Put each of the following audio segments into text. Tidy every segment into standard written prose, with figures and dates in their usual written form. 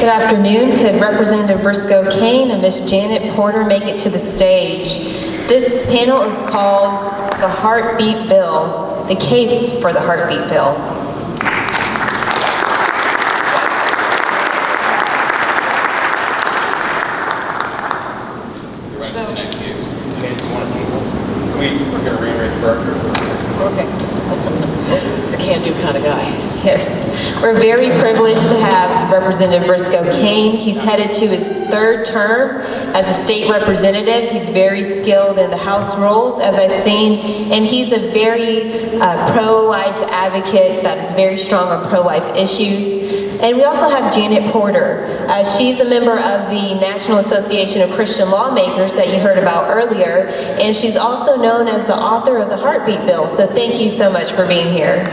Good afternoon. Could Representative Briscoe Cain and Ms. Janet Porter make it to the stage? This panel is called The Heartbeat Bill, the case for the Heartbeat Bill. We're going to rearrange furniture. Okay. He's a can-do kind of guy. Yes. We're very privileged to have Representative Briscoe Cain. He's headed to his third term as a state representative. He's very skilled in the House rules, as I've seen, and he's a very pro-life advocate that is very strong on pro-life issues. And we also have Janet Porter. She's a member of the National Association of Christian Lawmakers that you heard about earlier, and she's also known as the author of the Heartbeat Bill. So thank you so much for being here.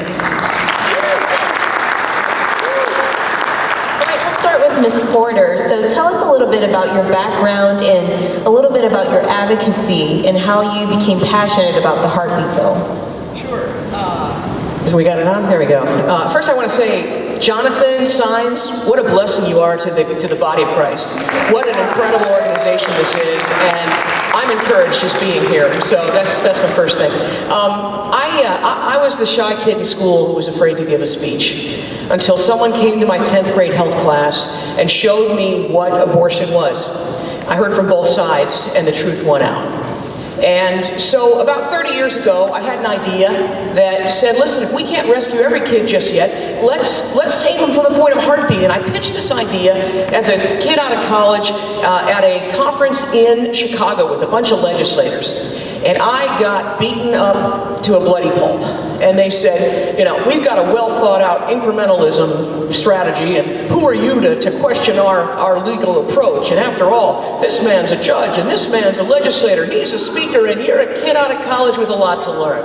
All right, let's start with Ms. Porter. So tell us a little bit about your background and a little bit about your advocacy and how you became passionate about the Heartbeat Bill. Sure. So we got it on? There we go. First I want to say, Jonathan Signs, what a blessing you are to the body of Christ. What an incredible organization this is, and I'm encouraged just being here. So that's my first thing. I was the shy kid in school who was afraid to give a speech until someone came to my 10th grade health class and showed me what abortion was. I heard from both sides, and the truth won out. And so about 30 years ago, I had an idea that said, listen, if we can't rescue every kid just yet, let's save them from the point of heartbeat. And I pitched this idea as a kid out of college at a conference in Chicago with a bunch of legislators. And I got beaten up to a bloody pulp. And they said, you know, we've got a well thought out incrementalism strategy, and who are you to question our legal approach? And after all, this man's a judge, and this man's a legislator, he's a speaker, and you're a kid out of college with a lot to learn.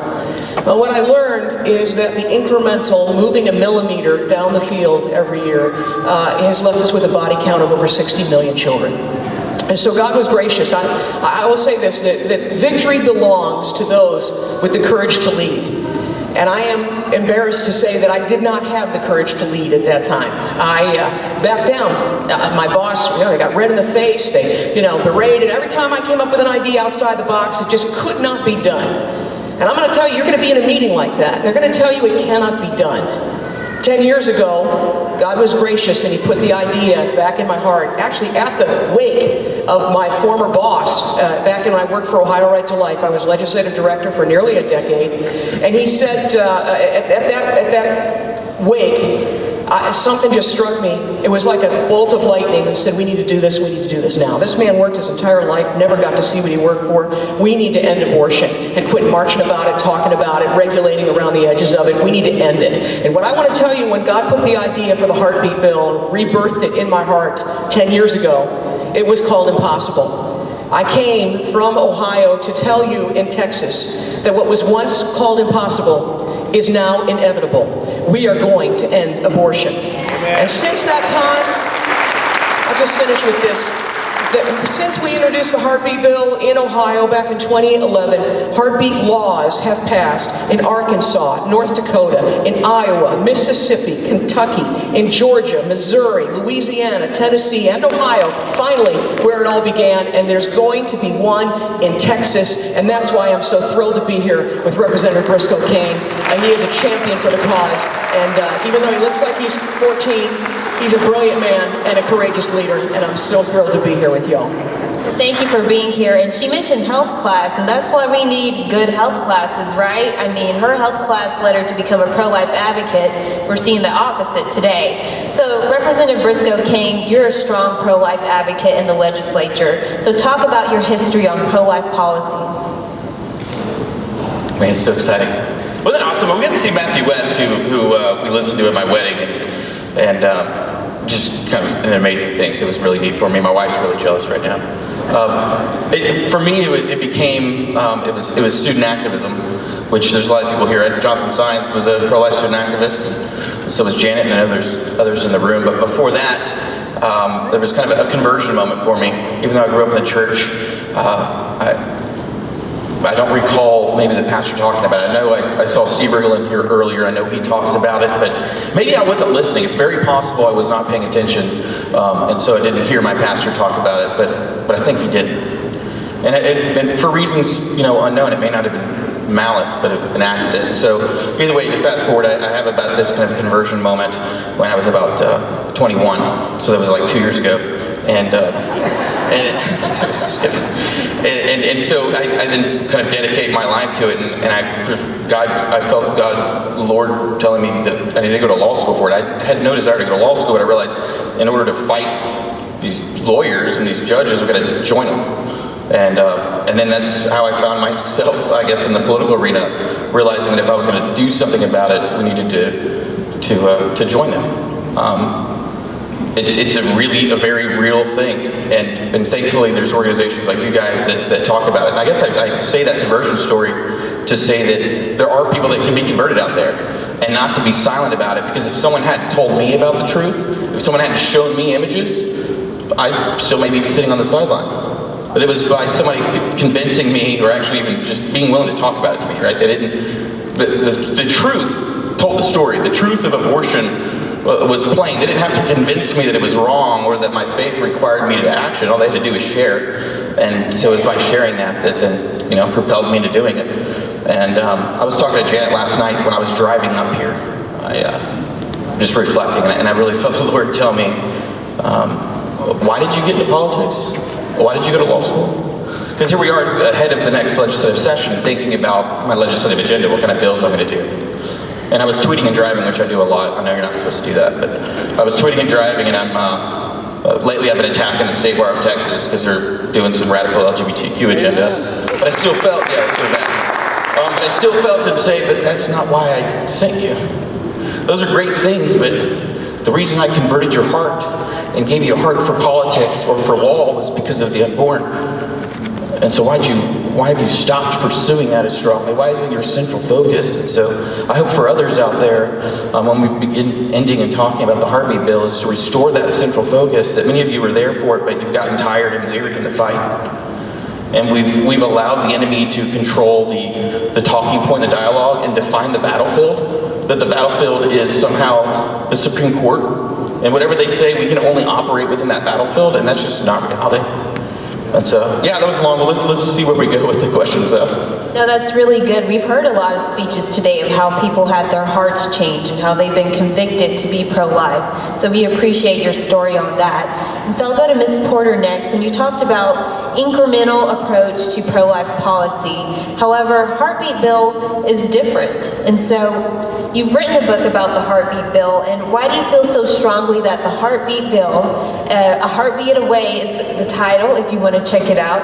But what I learned is that the incremental, moving a millimeter down the field every year, has left us with a body count of over 60 million children. And so God was gracious. I will say this, that victory belongs to those with the courage to lead. And I am embarrassed to say that I did not have the courage to lead at that time. I backed down. My boss, they got red in the face, they, berated. Every time I came up with an idea outside the box, it just could not be done. And I'm going to tell you, you're going to be in a meeting like that. They're going to tell you it cannot be done. 10 years ago, God was gracious and he put the idea back in my heart, actually at the wake of my former boss, back when I worked for Ohio Right to Life. I was legislative director for nearly a decade, and he said at that wake, something just struck me. It was like a bolt of lightning that said, we need to do this now. This man worked his entire life, never got to see what he worked for. We need to end abortion and quit marching about it, talking about it, regulating around the edges of it. We need to end it. And what I want to tell you, when God put the idea for the Heartbeat Bill, rebirthed it in my heart 10 years ago, it was called impossible. I came from Ohio to tell you in Texas that what was once called impossible is now inevitable. We are going to end abortion. And since that time, I'll just finish with this. Since we introduced the Heartbeat Bill in Ohio back in 2011, heartbeat laws have passed in Arkansas, North Dakota, in Iowa, Mississippi, Kentucky, in Georgia, Missouri, Louisiana, Tennessee, and Ohio, finally, where it all began, and there's going to be one in Texas, and that's why I'm so thrilled to be here with Representative Briscoe Cain. He is a champion for the cause, and even though he looks like he's 14, he's a brilliant man and a courageous leader, and I'm so thrilled to be here with y'all. Thank you for being here. And she mentioned health class, and that's why we need good health classes, right? I mean, her health class led her to become a pro-life advocate. We're seeing the opposite today. So Representative Briscoe Cain, you're a strong pro-life advocate in the legislature. So talk about your history on pro-life policies. Man, it's so exciting. Wasn't it awesome? We got to see Matthew West, who we listened to at my wedding, and just kind of an amazing thing. So it was really neat for me. My wife's really jealous right now. For me, it became it was student activism, which there's a lot of people here. Jonathan Signs was a pro-life student activist, and so was Janet and others in the room. But before that, there was kind of a conversion moment for me. Even though I grew up in the church, I don't recall maybe the pastor talking about it. I know I saw Steve Riegel in here earlier. I know he talks about it, but maybe I wasn't listening. It's very possible I was not paying attention, and so I didn't hear my pastor talk about it, but I think he did. And for reasons, unknown, it may not have been malice, but an accident. So either way, to fast forward, I have about this kind of conversion moment when I was about 21. So that was like 2 years ago. And so I then kind of dedicate my life to it, and I felt God, the Lord, telling me that I needed to go to law school for it. I had no desire to go to law school, but I realized in order to fight these lawyers and these judges, we've got to join them. And then that's how I found myself, I guess, in the political arena, realizing that if I was going to do something about it, we needed to join them. It's a very real thing, and thankfully there's organizations like you guys that talk about it. And I guess I say that conversion story to say that there are people that can be converted out there, and not to be silent about it, because if someone hadn't told me about the truth, if someone hadn't shown me images, I'd still maybe be sitting on the sideline. But it was by somebody convincing me, or actually even just being willing to talk about it to me, right? They didn't, the truth told the story. The truth of abortion was plain. They didn't have to convince me that it was wrong or that my faith required me to action. All they had to do was share. And so it was by sharing that then, propelled me into doing it. And I was talking to Janet last night when I was driving up here. Just reflecting, and I really felt the Lord tell me, why did you get into politics? Why did you go to law school? Because here we are ahead of the next legislative session, thinking about my legislative agenda, what kind of bills I'm going to do. And I was tweeting and driving, which I do a lot. I know you're not supposed to do that, but I was tweeting and driving, and lately I've been attacking the State Bar of Texas because they're doing some radical LGBTQ agenda. But I still felt, but I still felt them say, but that's not why I sent you. Those are great things, but the reason I converted your heart and gave you a heart for politics or for law was because of the unborn. And so why have you stopped pursuing that as strongly? Why isn't your central focus? And so I hope for others out there, when we begin ending and talking about the heartbeat bill, is to restore that central focus, that many of you were there for it, but you've gotten tired and weary in the fight. And we've allowed the enemy to control the talking point, the dialogue, and define the battlefield. That the battlefield is somehow the Supreme Court. And whatever they say, we can only operate within that battlefield, and that's just not reality. And so, that was long. Let's see where we go with the questions, though. No, that's really good. We've heard a lot of speeches today of how people had their hearts changed and how they've been convicted to be pro-life. So we appreciate your story on that. And so I'll go to Ms. Porter next. And you talked about incremental approach to pro-life policy. However, Heartbeat Bill is different. And so you've written a book about the Heartbeat Bill. And why do you feel so strongly that the Heartbeat Bill, A Heartbeat Away is the title, if you want to check it out.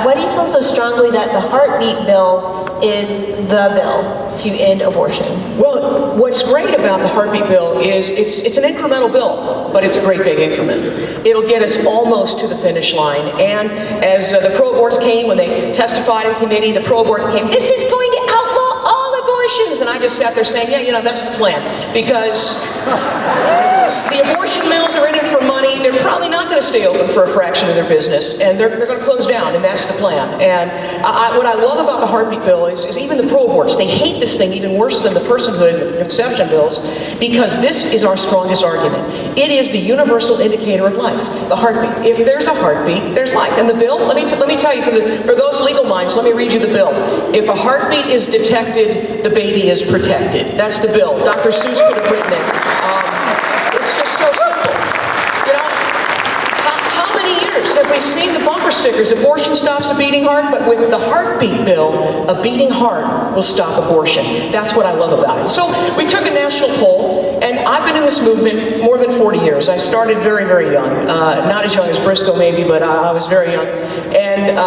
Why do you feel so strongly that the Heartbeat Bill is the bill to end abortion? Well, what's great about the Heartbeat Bill is it's an incremental bill, but it's a great big increment. It'll get us almost to the finish line. And as the pro-aborts came, when they testified in committee, the pro-aborts came, this is going to outlaw all abortions. And I just sat there saying, that's the plan. Because the abortion mills are in it for money. They're probably not going to stay open for a fraction of their business, and they're going to close down, and that's the plan. And what I love about the Heartbeat Bill is even the pro-aborts, they hate this thing even worse than the personhood and the conception bills, because this is our strongest argument. It is the universal indicator of life, the heartbeat. If there's a heartbeat, there's life. And the bill, let me tell you, for those legal minds, let me read you the bill. If a heartbeat is detected, the baby is protected. That's the bill. Dr. Seuss could have written it. It's just so simple. How many years have we seen the bumper stickers, abortion stops a beating heart, but with the Heartbeat Bill, a beating heart will stop abortion. That's what I love about it. So we took a national poll, and I've been in this movement more than 40 years. I started very, very young. Not as young as Briscoe maybe, but I was very young. And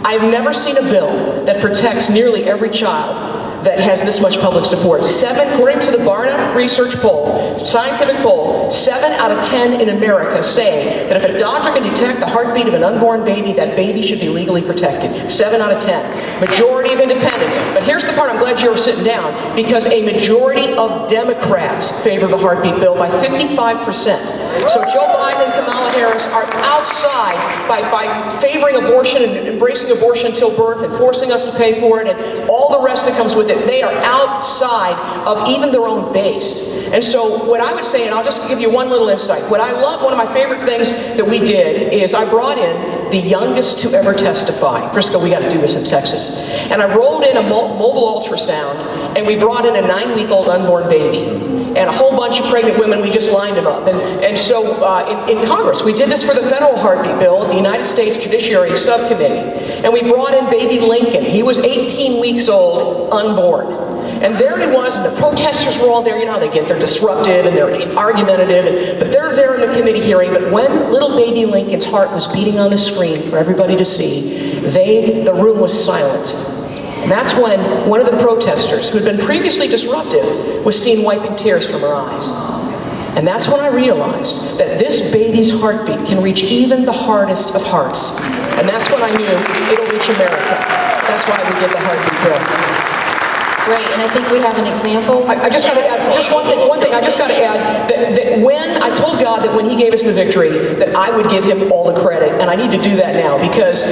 I've never seen a bill that protects nearly every child that has this much public support. According to the Barna Research poll, scientific poll, 7 out of 10 in America say that if a doctor can detect the heartbeat of an unborn baby, that baby should be legally protected. 7 out of 10. Majority of independents. But here's the part I'm glad you were sitting down, because a majority of Democrats favor the Heartbeat Bill by 55%. So Joe Biden and Kamala Harris are outside by favoring abortion and embracing abortion until birth and forcing us to pay for it and all the rest that comes with it. They are outside of even their own base. And so what I would say, and I'll just give you one little insight, what I love, one of my favorite things that we did is I brought in the youngest to ever testify. Briscoe, we got to do this in Texas. And I rolled in a mobile ultrasound, and we brought in a 9-week-old unborn baby. And a whole bunch of pregnant women, we just lined them up. And so in Congress, we did this for the federal heartbeat bill at the United States Judiciary Subcommittee. And we brought in baby Lincoln. He was 18 weeks old, unborn. And there he was, and the protesters were all there. You know how they get, they're disruptive and they're argumentative, but they're there in the committee hearing. But when little baby Lincoln's heart was beating on the screen for everybody to see, the room was silent. And that's when one of the protesters, who had been previously disruptive, was seen wiping tears from her eyes. And that's when I realized that this baby's heartbeat can reach even the hardest of hearts. And that's when I knew it'll reach America. That's why we did the heartbeat bill. Great, and I think we have an example. I just got to add, just one thing I just got to add, that when I told God that when he gave us the victory, that I would give him all the credit, and I need to do that now, because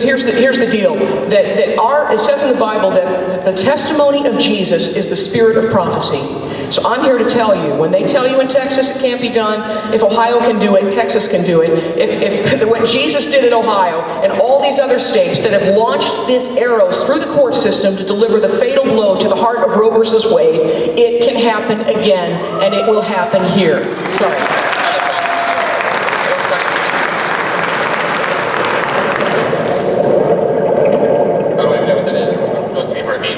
here's the deal, it says in the Bible that the testimony of Jesus is the spirit of prophecy. So I'm here to tell you, when they tell you in Texas it can't be done, if Ohio can do it, Texas can do it. If what Jesus did in Ohio and all these other states that have launched these arrows through the court system to deliver the fatal blow to the heart of Roe versus Wade, it can happen again, and it will happen here. Sorry. I don't even know what that is. It's supposed to be heartbeat.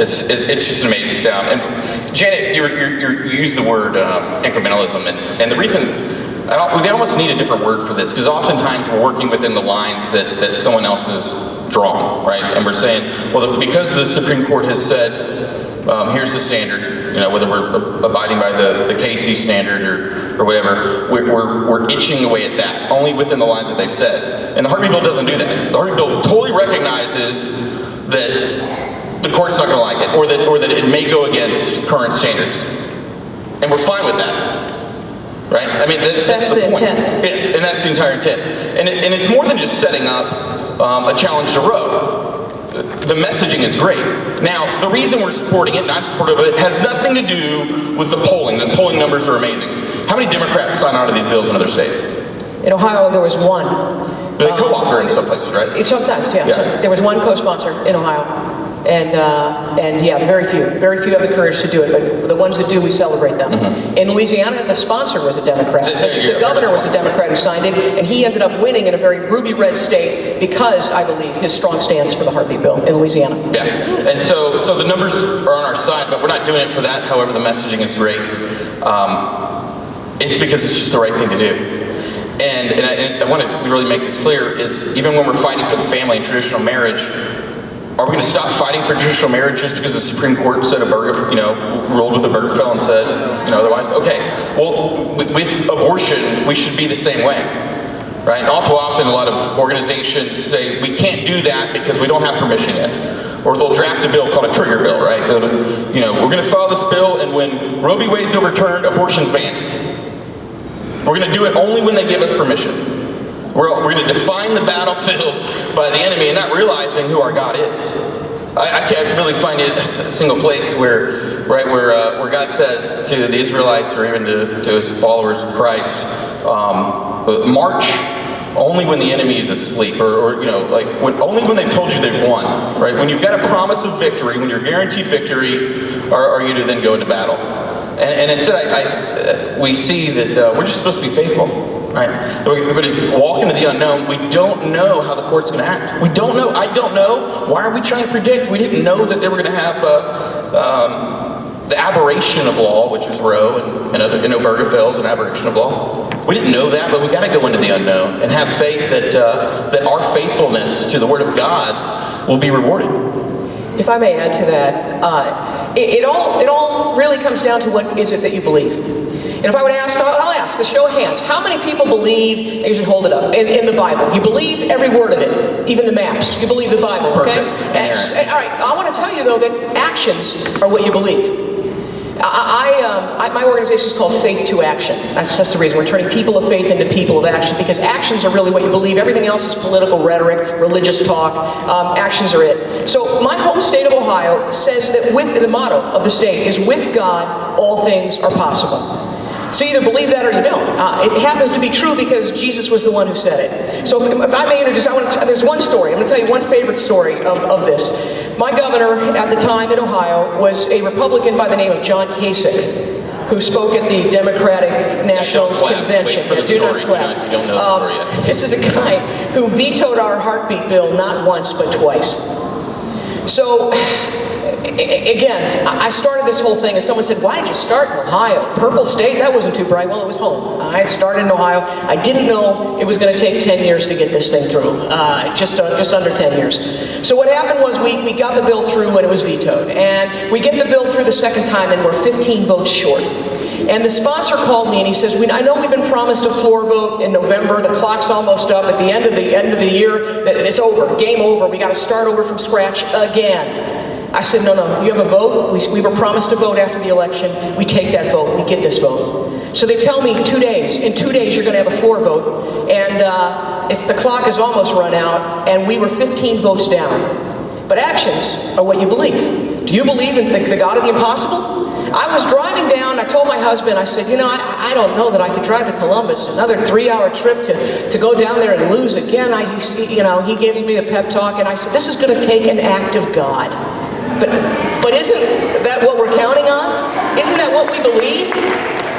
It's just an amazing sound. And Janet, you used the word incrementalism, and the reason they almost need a different word for this, because oftentimes we're working within the lines that someone else has drawn, right? And we're saying, well, because the Supreme Court has said, here's the standard, whether we're abiding by the KC standard or whatever, we're itching away at that, only within the lines that they've said. And the Heartbeat Bill doesn't do that. The Heartbeat Bill totally recognizes that the court's not going to like it, or that it may go against current standards. And we're fine with that, right? I mean, that's the point. Intent. Yes, and that's the entire intent. And it's more than just setting up a challenge to Roe. The messaging is great. Now, the reason we're supporting it, and I'm supportive of it, has nothing to do with the polling. The polling numbers are amazing. How many Democrats sign on to these bills in other states? In Ohio, there was one. They co-author in some places, right? Sometimes, yeah. So there was one co-sponsor in Ohio. And yeah, very few have the courage to do it, but the ones that do, we celebrate them. Mm-hmm. In Louisiana, the sponsor was a Democrat. The governor was a Democrat who signed it, and he ended up winning in a very ruby-red state because, I believe, his strong stance for the heartbeat bill in Louisiana. Yeah, and so the numbers are on our side, but we're not doing it for that. However, the messaging is great. It's because it's just the right thing to do. And I want to really make this clear, is even when we're fighting for the family and traditional marriage, are we going to stop fighting for traditional marriage just because the Supreme Court said ruled with Obergefell and said, otherwise? Okay. Well, with abortion, we should be the same way, right? And all too often, a lot of organizations say we can't do that because we don't have permission yet, or they'll draft a bill called a trigger bill, right? We're going to file this bill, and when Roe v. Wade's overturned, abortion's banned. We're going to do it only when they give us permission. We're going to define the battlefield by the enemy and not realizing who our God is. I can't really find a single place where God says to the Israelites, or even to his followers of Christ, march only when the enemy is asleep, only when they've told you they've won, right? When you've got a promise of victory, when you're guaranteed victory, are you to then go into battle? And instead, we see that we're just supposed to be faithful. Right? We're going to walk into the unknown. We don't know how the court's going to act. We don't know. I don't know. Why are we trying to predict? We didn't know that they were going to have the aberration of law, which is Roe, and Obergefell's an aberration of law. We didn't know that, but we got to go into the unknown and have faith that our faithfulness to the Word of God will be rewarded. If I may add to that, it all really comes down to what is it that you believe. And if I would ask, I'll ask, the show of hands, how many people believe, I usually hold it up, in the Bible? You believe every word of it, even the maps. You believe the Bible, okay? All right, I want to tell you, though, that actions are what you believe. My organization is called Faith to Action. That's the reason. We're turning people of faith into people of action, because actions are really what you believe. Everything else is political rhetoric, religious talk. Actions are it. So my home state of Ohio says that the motto of the state is, with God, all things are possible. So you either believe that or you don't. It happens to be true because Jesus was the one who said it. So if I may introduce, there's one story. I'm going to tell you one favorite story of this. My governor at the time in Ohio was a Republican by the name of John Kasich, who spoke at the Democratic National Convention. Do not clap. You don't know the story yet. This is a guy who vetoed our heartbeat bill not once but twice. So, again, I started this whole thing and someone said, why did you start in Ohio? Purple state? That wasn't too bright. Well, it was home. I had started in Ohio. I didn't know it was going to take 10 years to get this thing through. Just under 10 years. So what happened was we got the bill through when it was vetoed. And we get the bill through the second time and we're 15 votes short. And the sponsor called me and he says, I know we've been promised a floor vote in November. The clock's almost up. At the end of the year, it's over. Game over. We got to start over from scratch again. I said, no, you have a vote. We were promised a vote after the election. We take that vote. We get this vote. So they tell me 2 days. In 2 days, you're going to have a floor vote. And the clock is almost run out. And we were 15 votes down. But actions are what you believe. Do you believe in the God of the impossible? I was driving down, I told my husband, I said, I don't know that I could drive to Columbus, another 3-hour trip to go down there and lose again. He gives me the pep talk, and I said, this is going to take an act of God. But isn't that what we're counting on? Isn't that what we believe?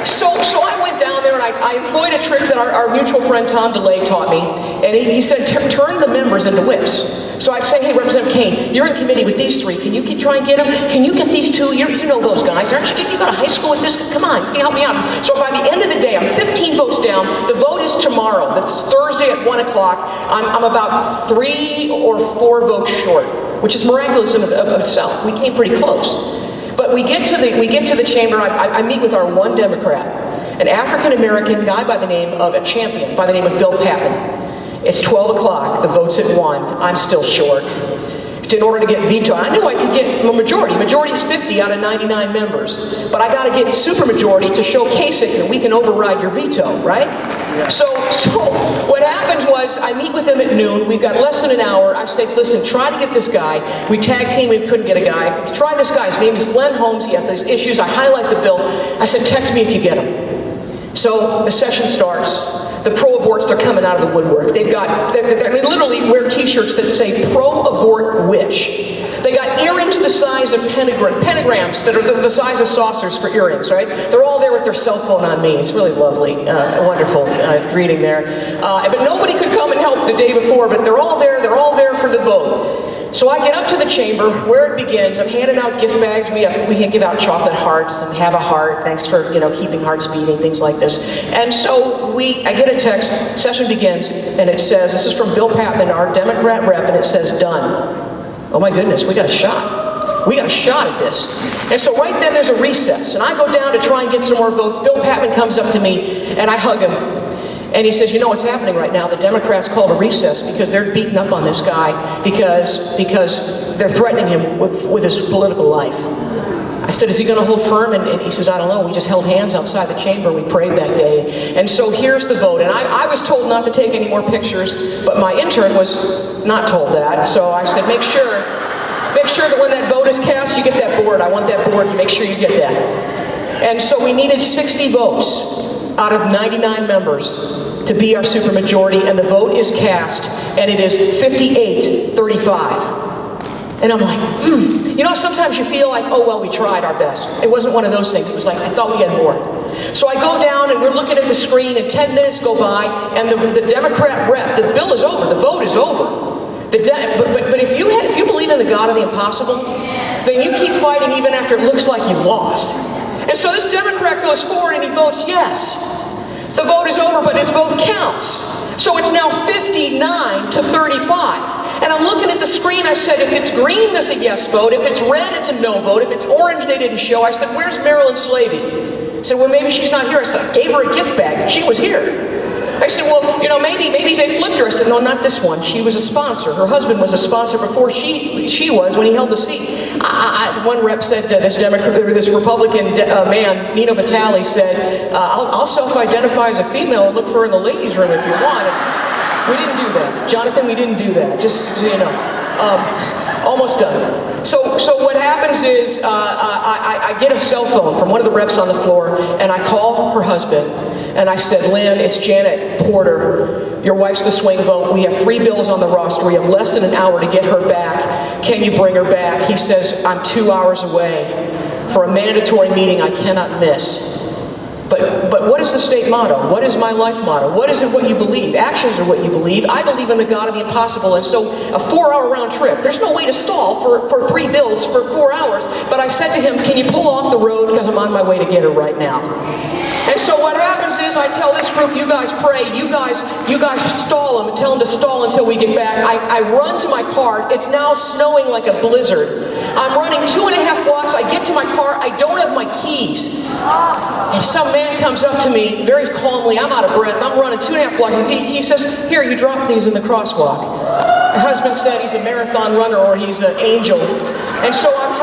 So I went down there and I employed a trick that our mutual friend Tom DeLay taught me, and he said, turn the members into whips. So I'd say, hey, Representative Cain, you're in committee with these three. Can you try and get them? Can you get these two? You know those guys, aren't you? Did you go to high school with this? Come on, can you help me out? So by the end of the day, I'm 15 votes down. The vote is tomorrow. That's Thursday at 1 o'clock. I'm about 3 or 4 votes short, which is miraculous of itself. We came pretty close. But we get to the chamber. I meet with our one Democrat, an African-American guy by the name of a champion, by the name of Bill Patman. It's 12 o'clock, the vote's at 1, I'm still short. In order to get vetoed, I knew I could get a majority. Majority is 50 out of 99 members. But I gotta get supermajority to show Kasich that we can override your veto, right? Yeah. So what happened was, I meet with him at noon, we've got less than an hour. I say, listen, try to get this guy. We tag team, we couldn't get a guy. Try this guy, his name is Glenn Holmes, he has these issues. I highlight the bill. I said, text me if you get him. So the session starts. The pro-aborts, they're coming out of the woodwork. They literally wear t-shirts that say pro-abort witch. They got earrings the size of pentagrams that are the size of saucers for earrings, right? They're all there with their cell phone on me. It's really lovely, wonderful greeting there. But nobody could come and help the day before, but they're all there for the vote. So I get up to the chamber where it begins. I'm handing out gift bags. We can give out chocolate hearts and have a heart. Thanks for keeping hearts beating, things like this. And so I get a text. Session begins, and it says, this is from Bill Patman, our Democrat rep, and it says done. Oh my goodness, we got a shot. We got a shot at this. And so right then there's a recess, and I go down to try and get some more votes. Bill Patman comes up to me, and I hug him. And he says, you know what's happening right now? The Democrats called a recess because they're beating up on this guy because they're threatening him with his political life. I said, is he going to hold firm? And he says, I don't know. We just held hands outside the chamber. We prayed that day. And so here's the vote. And I was told not to take any more pictures, but my intern was not told that. So I said, make sure that when that vote is cast, you get that board. I want that board. You make sure you get that. And so we needed 60 votes out of 99 members to be our supermajority, and the vote is cast, and it is 58-35. And I'm like, sometimes you feel like, oh, well, we tried our best. It wasn't one of those things. It was like, I thought we had more. So I go down, and we're looking at the screen, and 10 minutes go by, and the Democrat rep, the bill is over, the vote is over. But if you believe in the God of the impossible, then you keep fighting even after it looks like you've lost. And so this Democrat goes forward, and he votes yes. The vote is over, but his vote counts. So it's now 59-35. And I'm looking at the screen, I said, if it's green, it's a yes vote. If it's red, it's a no vote. If it's orange, they didn't show. I said, where's Marilyn Slavey? said, well, maybe she's not here. I said, I gave her a gift bag. She was here. I said, well, you know, maybe they flipped her. I said, no, not this one. She was a sponsor. Her husband was a sponsor before she was when he held the seat. One rep said, this Republican man, Nino Vitale, said, I'll self-identify as a female and look for her in the ladies' room if you want. And we didn't do that. Jonathan, we didn't do that. Just so you know. Almost done. So what happens is I get a cell phone from one of the reps on the floor, and I call her husband, and I said, Lynn, it's Janet Porter. Your wife's the swing vote. We have 3 bills on the roster. We have less than an hour to get her back. Can you bring her back? He says, I'm 2 hours away for a mandatory meeting I cannot miss. But what is the state motto? What is my life motto? What is it what you believe? Actions are what you believe. I believe in the God of the impossible, and so a 4-hour round trip, there's no way to stall for 3 bills for 4 hours. But I said to him, can you pull off the road because I'm on my way to get her right now? And so what happens is I tell this group, you guys pray, you guys stall them, tell them to stall until we get back. I run to my car. It's now snowing like a blizzard. I'm running 2.5 blocks. I get to my car. I don't have my keys. And some man comes up to me very calmly. I'm out of breath. I'm running 2.5 blocks. He says, here, you drop these in the crosswalk. My husband said he's a marathon runner or he's an angel. And so I'm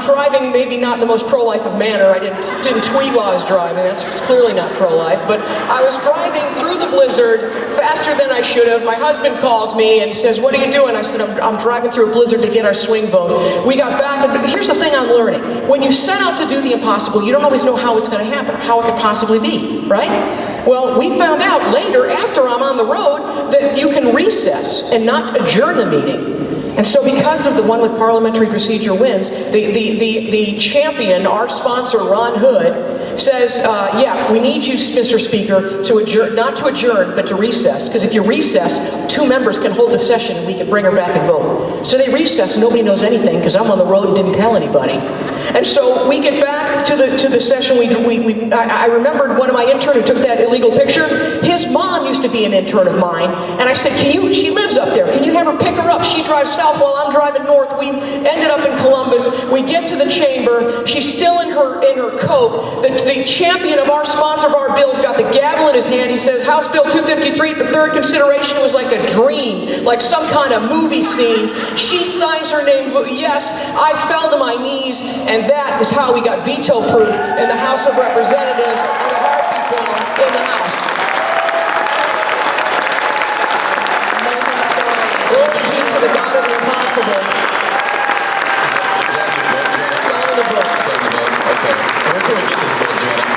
driving maybe not in the most pro-life of manner. I didn't tweet while I was driving. That's clearly not pro-life. But I was driving through the blizzard faster than I should have. My husband calls me and says, what are you doing? I said, I'm driving through a blizzard to get our swing vote. We got back, and here's the thing I'm learning. When you set out to do the impossible, you don't always know how it's going to happen, how it could possibly be, right? Well, we found out later, after I'm on the road, that you can recess and not adjourn the meeting. And so because of the one with parliamentary procedure wins, the champion, our sponsor, Ron Hood, says, yeah, we need you, Mr. Speaker, to adjourn, not to adjourn, but to recess. Because if you recess, 2 members can hold the session and we can bring her back and vote. So they recess and nobody knows anything because I'm on the road and didn't tell anybody. And so we get back to the session. I remembered one of my interns who took that illegal picture. His mom used to be an intern of mine. And I said, she lives up there. Can you have her pick her up? She drives south while I'm driving north. We ended up in Columbus. We get to the chamber. She's still in her coat. The champion of our sponsor of our bills got the gavel in his hand. He says, House Bill 253 for third consideration. It was like a dream, like some kind of movie scene. She signs her name. Yes, I fell to my knees, and that is how we got veto-proof in the House of Representatives and the heartbeat bill in the House. Glory be to the God of the impossible. It's all in the book. Okay. Where can we get this book, Janet?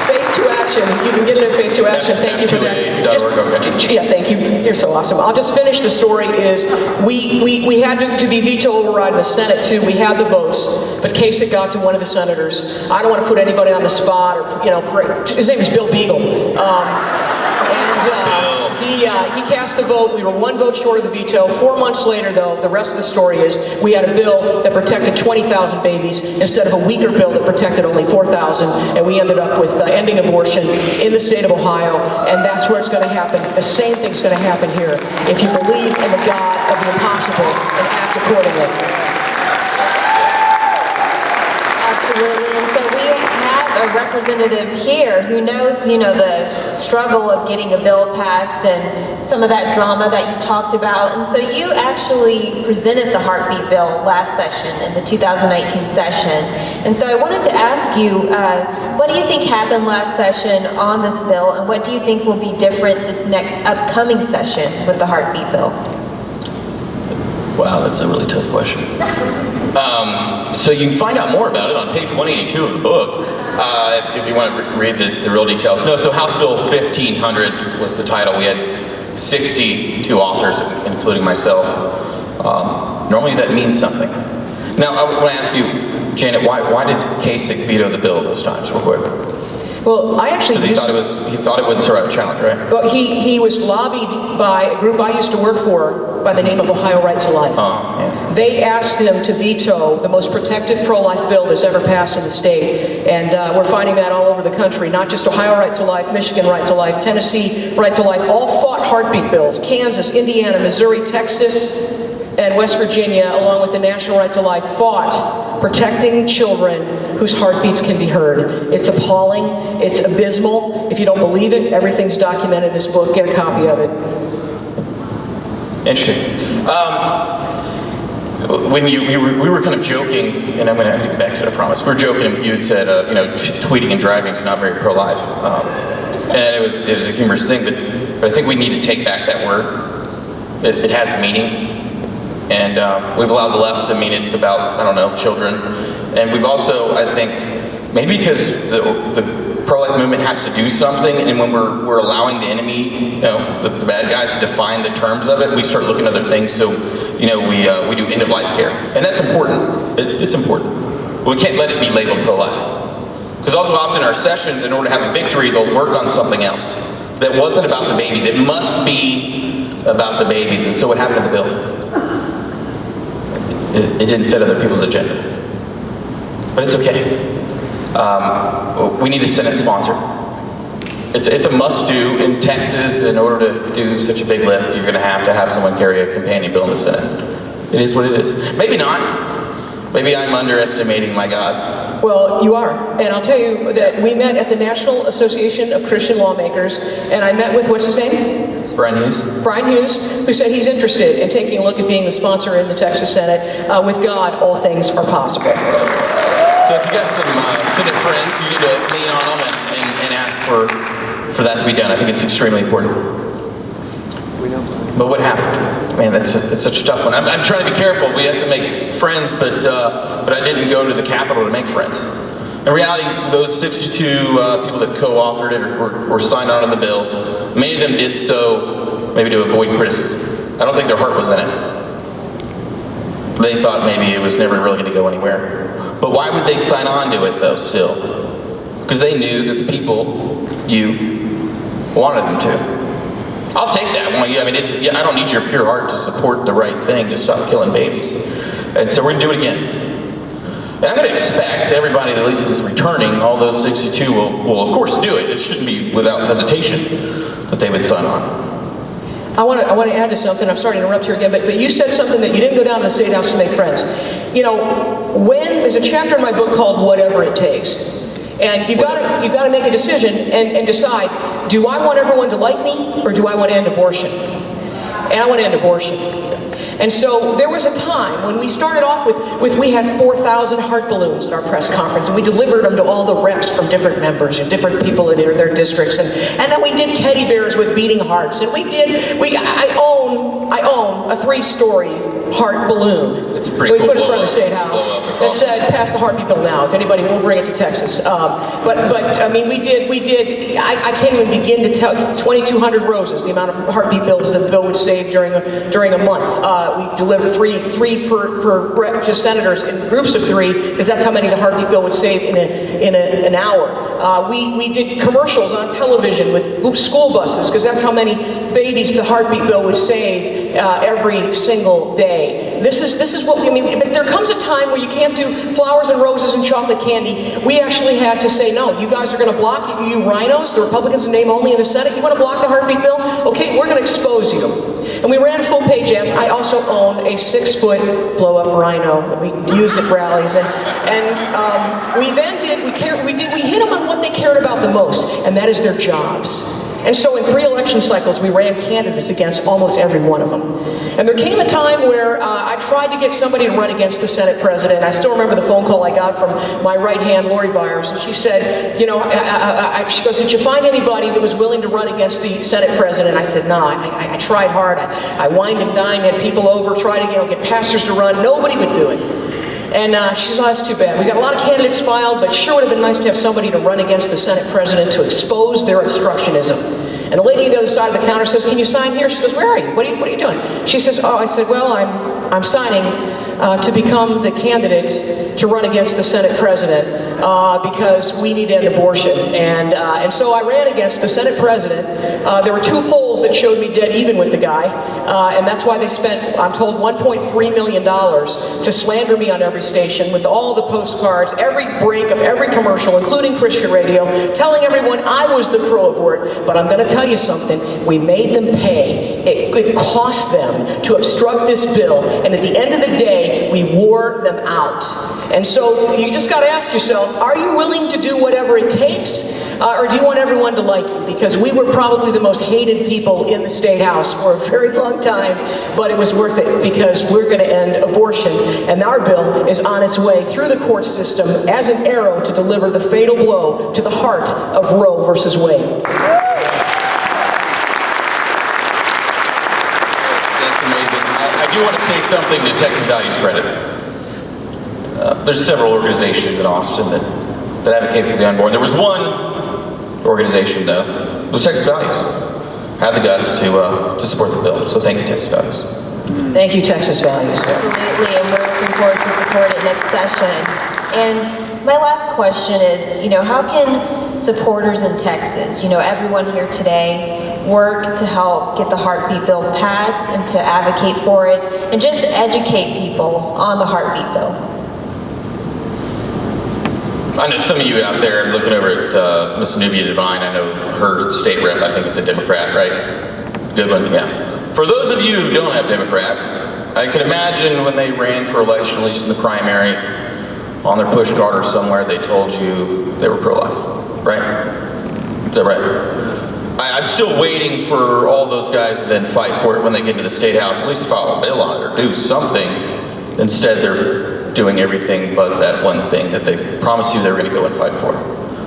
Faith to Action. You can get it at Faith to Action. Thank you for that. Okay. Yeah, thank you. You're so awesome. I'll just finish the story. Is we had to be veto override in the Senate too. We had the votes, but Kasich got to one of the senators. I don't want to put anybody on the spot, or his name is Bill Beagle. He cast the vote. We were 1 vote short of the veto. 4 months later, though, the rest of the story is we had a bill that protected 20,000 babies instead of a weaker bill that protected only 4,000, and we ended up with ending abortion in the state of Ohio, and that's where it's going to happen. The same thing's going to happen here if you believe in the God of the impossible and act accordingly. Absolutely, and so we have a representative here who knows, the struggle of getting a bill passed and some of that drama that you talked about. And so you actually presented the heartbeat bill last session in the 2019 session. And so I wanted to ask you, what do you think happened last session on this bill, and what do you think will be different this next upcoming session with the heartbeat bill? Wow, that's a really tough question. So you can find out more about it on page 182 of the book, if you want to read the real details. No, so House Bill 1500 was the title. We had 62 authors, including myself. Normally that means something. Now, I want to ask you, Janet, why did Kasich veto the bill those times, real quick? Well, I actually Because he thought it wouldn't survive a challenge, right? Well, he was lobbied by a group I used to work for by the name of Ohio Right to Life. Yeah. They asked him to veto the most protective pro-life bill that's ever passed in the state. And we're finding that all over the country, not just Ohio Right to Life, Michigan Right to Life, Tennessee Right to Life, all fought heartbeat bills. Kansas, Indiana, Missouri, Texas, and West Virginia, along with the National Right to Life, fought protecting children whose heartbeats can be heard. It's appalling. It's abysmal. If you don't believe it, everything's documented in this book. Get a copy of it. Interesting. When we were kind of joking, and I'm going to get back to it, I promise. We were joking, and you had said, tweeting and driving is not very pro-life. And it was a humorous thing, but I think we need to take back that word. It has meaning. And we've allowed the left to mean it's about, I don't know, children. And we've also, I think, maybe because the pro-life movement has to do something, and when we're allowing the enemy, the bad guys to define the terms of it, we start looking at other things. So, we do end-of-life care. And that's important. It's important. We can't let it be labeled pro-life. Because all too often in our sessions, in order to have a victory, they'll work on something else that wasn't about the babies. It must be about the babies. And so what happened to the bill? It didn't fit other people's agenda. But it's okay. We need a Senate sponsor. It's a must-do in Texas. In order to do such a big lift, you're going to have someone carry a companion bill in the Senate. It is what it is. Maybe not. Maybe I'm underestimating my God. Well, you are. And I'll tell you that we met at the National Association of Christian Lawmakers, and I met with, what's his name? Brian Hughes. Brian Hughes, who said he's interested in taking a look at being the sponsor in the Texas Senate. With God, all things are possible. So if you got some Senate friends, you need to lean on them and ask for that to be done. I think it's extremely important. But what happened? Man, it's such a tough one. I'm trying to be careful. We have to make friends, but I didn't go to the Capitol to make friends. In reality, those 62 people that co-authored it or signed on to the bill, many of them did so maybe to avoid criticism. I don't think their heart was in it. They thought maybe it was never really going to go anywhere. But why would they sign on to it, though, still? Because they knew that the people, you, wanted them to. I'll take that one. I mean, I don't need your pure heart to support the right thing to stop killing babies. And so we're going to do it again. And I'm going to expect everybody that at least is returning, all those 62 will of course do it. It shouldn't be without hesitation that they would sign on. I want to add to something. I'm sorry to interrupt you again, but you said something that you didn't go down to the State House to make friends. When there's a chapter in my book called Whatever It Takes, and you've got to make a decision and decide, do I want everyone to like me, or do I want to end abortion? And I want to end abortion. And so there was a time when we started off with we had 4,000 heart balloons at our press conference, and we delivered them to all the reps from different members and different people in their districts, and then we did teddy bears with beating hearts, and I own a 3-story heart balloon. It's pretty we cool. put in front of the State House that said, "Pass the heartbeat bill now." If anybody, we'll bring it to Texas. But I mean, we did. I can't even begin to tell. 2,200 roses, the amount of heartbeat bills that the bill would save during a month. We delivered three per rep to senators in groups of 3, because that's how many the heartbeat bill would save in an hour. We did commercials on television with school buses, because that's how many babies the heartbeat bill would save every single day. This is what we mean. But there comes a time where you can't do flowers and roses and chocolate candy. We actually had to say, no, you guys are going to block, you rhinos, the Republicans in name only in the Senate, you want to block the heartbeat bill? Okay, we're going to expose you. And we ran full-page ads. I also own a 6-foot blow-up rhino that we used at rallies, and we hit them on what they cared about the most, and that is their jobs. And so in 3 election cycles, we ran candidates against almost every one of them. And there came a time where I tried to get somebody to run against the Senate president. I still remember the phone call I got from my right hand, Lori Vyers, and she said, she goes, "Did you find anybody that was willing to run against the Senate president?" I said, "No, I tried hard. I wined and dined, had people over, tried to get pastors to run. Nobody would do it." And she said, "Oh, that's too bad. We got a lot of candidates filed, but sure would have been nice to have somebody to run against the Senate president to expose their obstructionism." And the lady on the other side of the counter says, "Can you sign here?" She goes, "Where are you? What are you doing?" She says, "Oh," I said, "Well, I'm signing to become the candidate to run against the Senate president because we need to end abortion. And so I ran against the Senate president. There were 2 polls that showed me dead even with the guy, and that's why they spent, I'm told, $1.3 million to slander me on every station with all the postcards, every break of every commercial, including Christian radio, telling everyone I was the pro-abort. But I'm going to tell you something. We made them pay. It cost them to obstruct this bill, and at the end of the day, we wore them out. And so you just got to ask yourself, are you willing to do whatever it takes, or do you want everyone to like you? Because we were probably the most hated people in the State House for a very long time, but it was worth it because we're going to end abortion, and our bill is on its way through the court system as an arrow to deliver the fatal blow to the heart of Roe versus Wade. That's amazing. I do want to say something to Texas Values credit. There's several organizations in Austin that advocate for the unborn. There was one organization, though, it was Texas Values. Had the guts to support the bill. So thank you, Texas Values. Thank you, Texas Values. Absolutely, and we're looking forward to support it next session. And my last question is, how can supporters in Texas, everyone here today, work to help get the heartbeat bill passed and to advocate for it and just educate people on the heartbeat bill? I know some of you out there looking over at Miss Nubia Divine. I know her state rep, I think, is a Democrat, right? Good one, yeah. For those of you who don't have Democrats, I can imagine when they ran for election, at least in the primary, on their push card or somewhere, they told you they were pro-life, right? Is that right? I'm still waiting for all those guys to then fight for it when they get into the State House, at least file a bill on it or do something. Instead, they're doing everything but that one thing that they promised you they were going to go and fight for.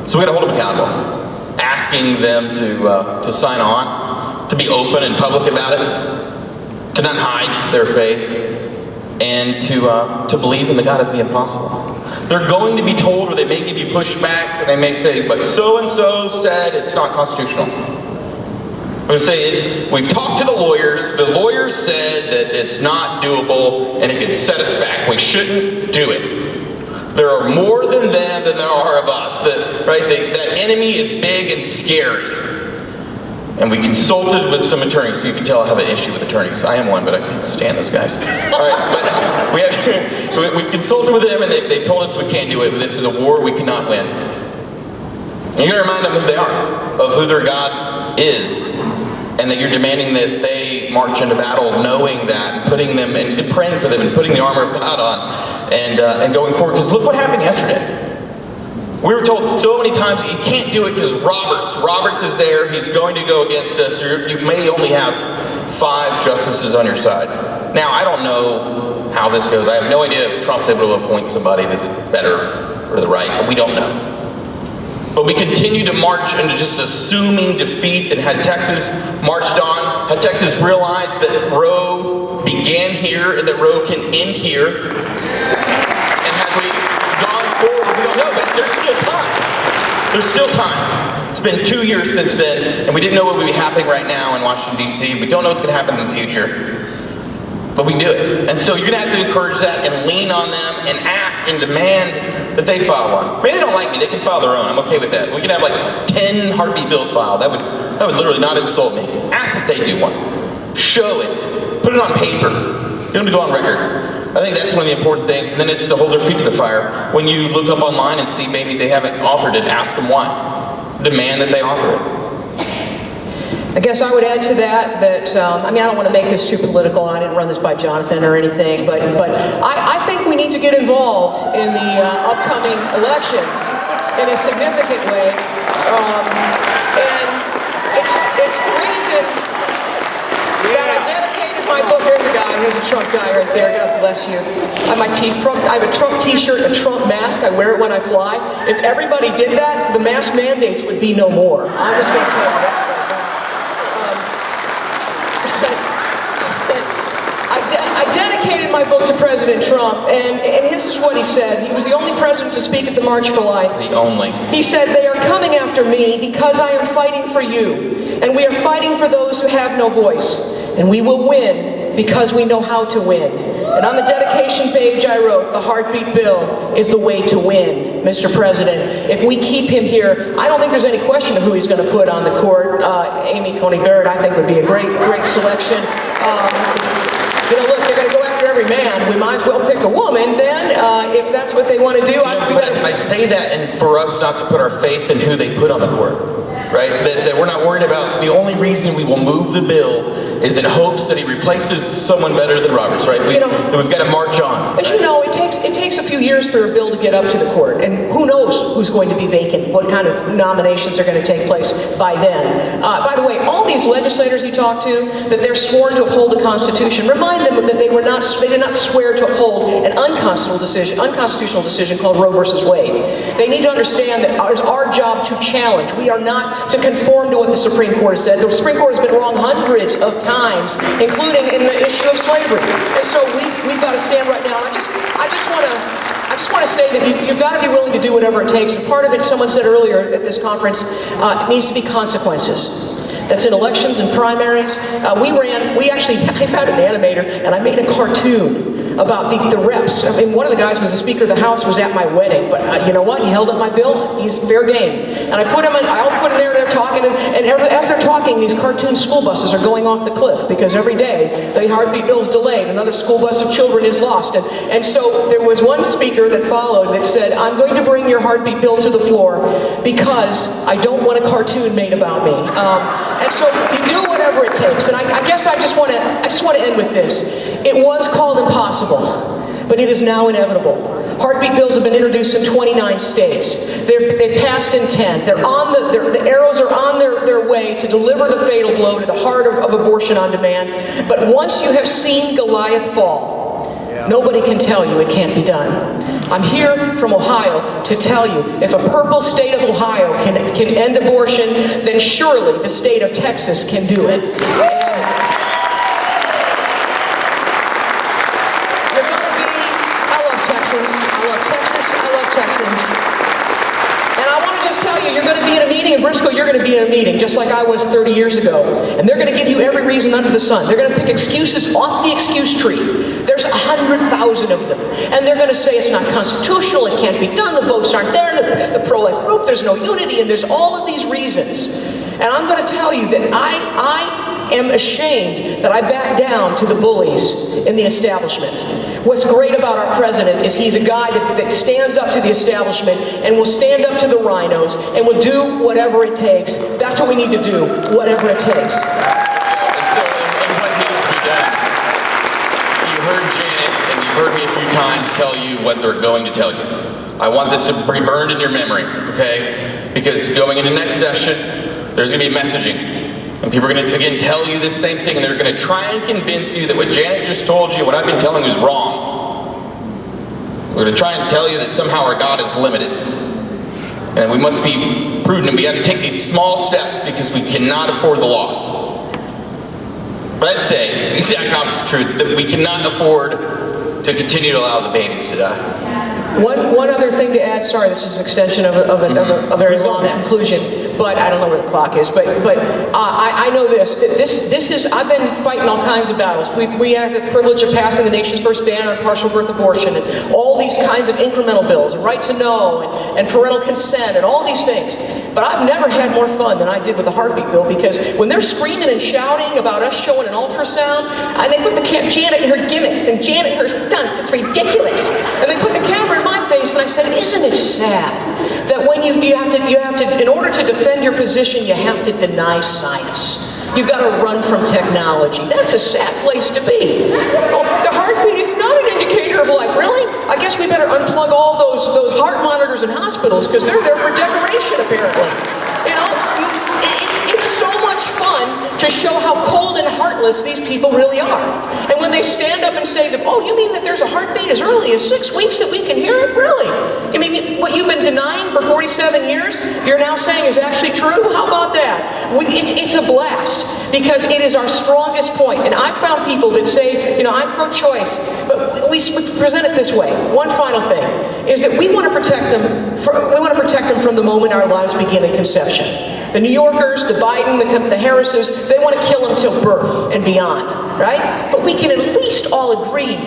So we got to hold them accountable, asking them to sign on, to be open and public about it, to not hide their faith, and to believe in the God of the impossible. They're going to be told, or they may give you pushback, and they may say, but so-and-so said it's not constitutional. I'm going to say, we've talked to the lawyers said that it's not doable, and it could set us back. We shouldn't do it. There are more than them than there are of us. That enemy is big and scary. And we consulted with some attorneys, so you can tell I have an issue with attorneys. I am one, but I can't stand those guys. All right, but we've consulted with them, and they've told us we can't do it. This is a war we cannot win. And you got to remind them who they are, of who their God is, and that you're demanding that they march into battle knowing that, and putting them and praying for them, and putting the armor of God on, and going forward. Because look what happened yesterday. We were told so many times that you can't do it because Roberts is there, he's going to go against us. You may only have 5 justices on your side. Now, I don't know how this goes. I have no idea if Trump's able to appoint somebody that's better or the right. We don't know. But we continue to march into just assuming defeat, and had Texas marched on, had Texas realized that Roe began here and that Roe can end here, and had we gone forward, we don't know, but there's still time. There's still time. It's been 2 years since then, and we didn't know what would be happening right now in Washington, D.C. We don't know what's going to happen in the future. But we can do it. And so you're going to have to encourage that and lean on them and ask and demand that they file one. Maybe they don't like me, they can file their own. I'm okay with that. We can have like 10 heartbeat bills filed. That would literally not insult me. Ask that they do one. Show it. Put it on paper. You don't have to go on record. I think that's one of the important things. And then it's to hold their feet to the fire. When you look up online and see maybe they haven't offered it, ask them why. Demand that they offer it. I guess I would add to that I don't want to make this too political, and I didn't run this by Jonathan or anything, but I think we need to get involved in the upcoming elections in a significant way. And it's the reason that I dedicated my book. There's a guy, there's a Trump guy right there, God bless you. I have my I have a Trump t-shirt and a Trump mask, I wear it when I fly. If everybody did that, the mask mandates would be no more. I'm just going to tell you that. I dedicated my book to President Trump, and this is what he said. He was the only president to speak at the March for Life. The only. He said, "They are coming after me because I am fighting for you, and we are fighting for those who have no voice, and we will win win because we know how to win. And on the dedication page I wrote, the heartbeat bill is the way to win, Mr. President. If we keep him here, I don't think there's any question of who he's going to put on the court. Amy Coney Barrett, I think, would be a great selection. Look, they're going to go after every man. We might as well pick a woman then, if that's what they want to do. I say that, and for us not to put our faith in who they put on the court, right? That we're not worried about. The only reason we will move the bill is in hopes that he replaces someone better than Roberts, right? We've got to march on. As you know, it takes a few years for a bill to get up to the court, and who knows who's going to be vacant, what kind of nominations are going to take place by then. By the way, all these legislators you talk to, that they're sworn to uphold the Constitution, remind them that they did not swear to uphold an unconstitutional decision called Roe versus Wade. They need to understand that it's our job to challenge. We are not to conform to what the Supreme Court has said. The Supreme Court has been wrong hundreds of times, including in the issue of slavery. And so we've got to stand right now. And I just want to say that you've got to be willing to do whatever it takes. And part of it, someone said earlier at this conference, it needs to be consequences. That's in elections and primaries. I found an animator, and I made a cartoon about the reps. I mean, one of the guys was the Speaker of the House, was at my wedding, but you know what? He held up my bill. He's fair game. And I'll put him there, they're talking, and as they're talking, these cartoon school buses are going off the cliff, because every day the heartbeat bill is delayed. Another school bus of children is lost. And so there was one speaker that followed that said, I'm going to bring your heartbeat bill to the floor because I don't want a cartoon made about me. And so you do whatever it takes. And I guess I just want to end with this. It was called impossible, but it is now inevitable. Heartbeat bills have been introduced in 29 states. They've passed in 10. The arrows are on their way to deliver the fatal blow to the heart of abortion on demand. But once you have seen Goliath fall, nobody can tell you it can't be done. I'm here from Ohio to tell you, if a purple state of Ohio can end abortion, then surely the state of Texas can do it. I love Texans. And I want to just tell you, you're going to be in a meeting in Briscoe, you're going to be in a meeting, just like I was 30 years ago. And they're going to give you every reason under the sun. They're going to pick excuses off the excuse tree. There's 100,000 of them. And they're going to say it's not constitutional, it can't be done, the votes aren't there, the pro-life group, there's no unity, and there's all of these reasons. And I'm going to tell you that I am ashamed that I back down to the bullies in the establishment. What's great about our president is he's a guy that stands up to the establishment and will stand up to the rhinos and will do whatever it takes. That's what we need to do, whatever it takes. And what needs to be done? You heard Janet, and you've heard me a few times tell you what they're going to tell you. I want this to be burned in your memory, okay? Because going into next session, there's going to be messaging. And people are going to, again, tell you the same thing, and they're going to try and convince you that what Janet just told you, what I've been telling you, is wrong. We're going to try and tell you that somehow our God is limited. And we must be prudent, and we have to take these small steps because we cannot afford the loss. But I'd say the exact opposite truth, that we cannot afford to continue to allow the babies to die. One other thing to add, sorry, this is an extension of a very long conclusion, but I don't know where the clock is, but I know this is, I've been fighting all kinds of battles. We have the privilege of passing the nation's first ban on partial birth abortion, and all these kinds of incremental bills, and right to know, and parental consent, and all these things. But I've never had more fun than I did with the heartbeat bill, because when they're screaming and shouting about us showing an ultrasound, they put Janet in her gimmicks, and Janet in her stunts, it's ridiculous. And they put the camera in my face, and I said, isn't it sad that when you have to, in order to defend your position, you have to deny science. You've got to run from technology. That's a sad place to be. Oh, the heartbeat is not an indicator of life. Really? I guess we better unplug all those heart monitors in hospitals, because they're there for decoration, apparently. You know, it's so much fun to show how cold and heartless these people really are. And when they stand up and say that, oh, you mean that there's a heartbeat as early as 6 weeks that we can hear it? Really? You mean what you've been denying for 47 years, you're now saying is actually true? How about that? It's a blast, because it is our strongest point. And I've found people that say, you know, I'm pro-choice, but we present it this way. One final thing is that we want to protect them from the moment our lives begin in conception. The New Yorkers, the Biden, the Harrises, they want to kill them till birth and beyond, right? But we can at least all agree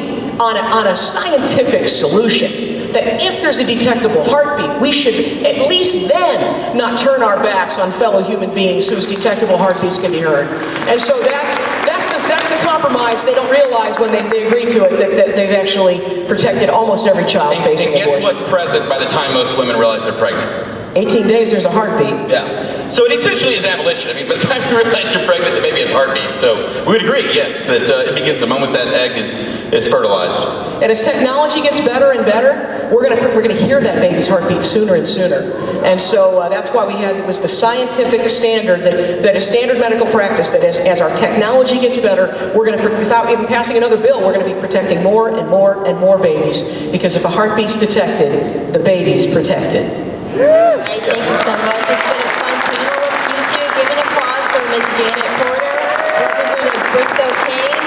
on a scientific solution that if there's a detectable heartbeat, we should at least then not turn our backs on fellow human beings whose detectable heartbeats can be heard. And so that's the compromise they don't realize when they agree to it, that they've actually protected almost every child facing abortion. And guess abortion. what's present by the time most women realize they're pregnant? 18 days, there's a heartbeat. Yeah. So it essentially is abolition. I mean, by the time you realize you're pregnant, the baby has a heartbeat. So we would agree, yes, that it begins the moment that egg is fertilized. And as technology gets better and better, we're gonna hear that baby's heartbeat sooner and sooner. And so that's why it was the scientific standard that is standard medical practice, that as our technology gets better, we're gonna, without even passing another bill, we're gonna be protecting more and more and more babies. Because if a heartbeat's detected, the baby's protected. All right, thank you so much. It's been a fun panel with you two. Give an applause for Ms. Janet Porter, Representative Briscoe Cain.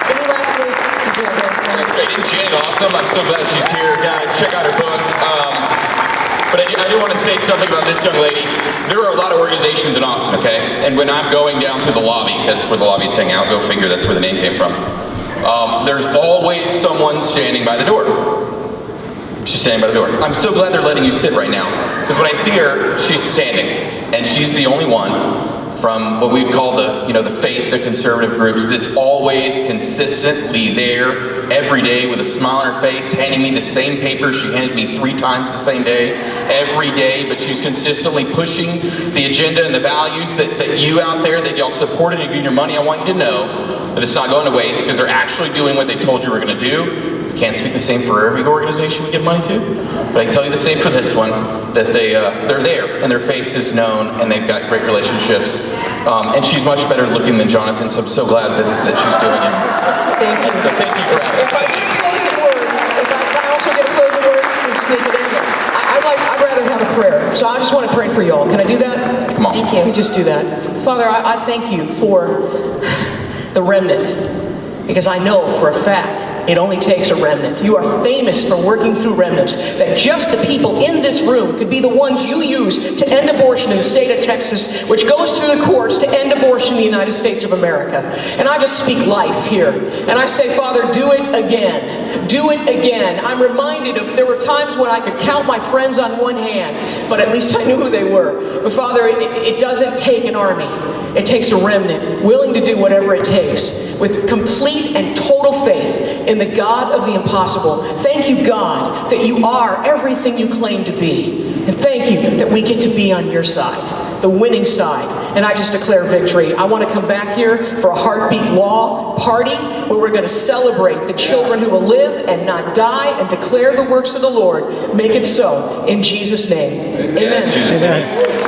Any last words to join us? Isn't Janet awesome? I'm so glad she's here. Guys, check out her book. But I do want to say something about this young lady. There are a lot of organizations in Austin, okay? And when I'm going down to the lobby, that's where the lobbies hang out, go figure, that's where the name came from. There's always someone standing by the door. She's standing by the door. I'm so glad they're letting you sit right now, because when I see her, she's standing, and she's the only one from what we'd call the faith, the conservative groups, that's always consistently there every day with a smile on her face, handing me the same paper she handed me 3 times the same day, every day, but she's consistently pushing the agenda and the values that you out there, that y'all supported and giving your money. I want you to know that it's not going to waste, because they're actually doing what they told you were going to do. Can't speak the same for every organization we give money to, but I can tell you the same for this one, that they're there, and their face is known, and they've got great relationships. And she's much better looking than Jonathan, so I'm so glad that she's doing it. Thank you. So thank you for having us. If I get a closing word, if I also get a closing word, and sneak it in there. I'd rather have a prayer, so I just want to pray for you all. Can I do that? Come on. Thank you. Let me just do that. Father, I thank you for the remnant, because I know for a fact it only takes a remnant. You are famous for working through remnants, that just the people in this room could be the ones you use to end abortion in the state of Texas, which goes through the courts to end abortion in the United States of America. And I just speak life here. And I say, Father, do it again. Do it again. I'm reminded of, there were times when I could count my friends on one hand, but at least I knew who they were. But Father, it doesn't take an army. It takes a remnant willing to do whatever it takes with complete and total faith in the God of the impossible. Thank you, God, that you are everything you claim to be. And thank you that we get to be on your side, the winning side. And I just declare victory. I want to come back here for a Heartbeat Law party where we're going to celebrate the children who will live and not die and declare the works of the Lord. Make it so in Jesus' name. Amen. Yes, Jesus' name.